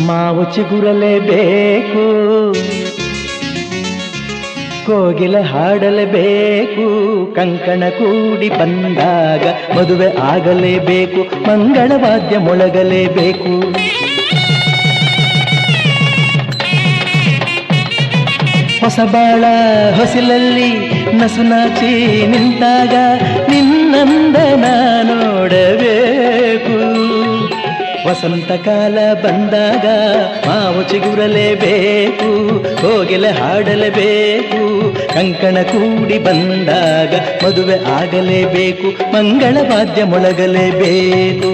ಮಾವು ಚಿಗುರಲೇಬೇಕು, ಕೋಗಿಲೆ ಹಾಡಲೇಬೇಕು, ಕಂಕಣ ಕೂಡಿ ಬಂದಾಗ ಮದುವೆ ಆಗಲೇಬೇಕು, ಮಂಗಳವಾದ್ಯ ಮೊಳಗಲೇಬೇಕು. ಹೊಸಬಾಳ ಹೊಸಿಲಲ್ಲಿ ನಸುನಾಚಿ ನಿಂತಾಗ ನಿನ್ನಂದನ ನೋಡಬೇಕು. ವಸಂತ ಕಾಲ ಬಂದಾಗ ಮಾವು ಚಿಗುರಲೇಬೇಕು, ಕೋಗಿಲೆ ಹಾಡಲೇಬೇಕು, ಕಂಕಣ ಕೂಡಿ ಬಂದಾಗ ಮದುವೆ ಆಗಲೇಬೇಕು, ಮಂಗಳವಾದ್ಯ ಮೊಳಗಲೇಬೇಕು.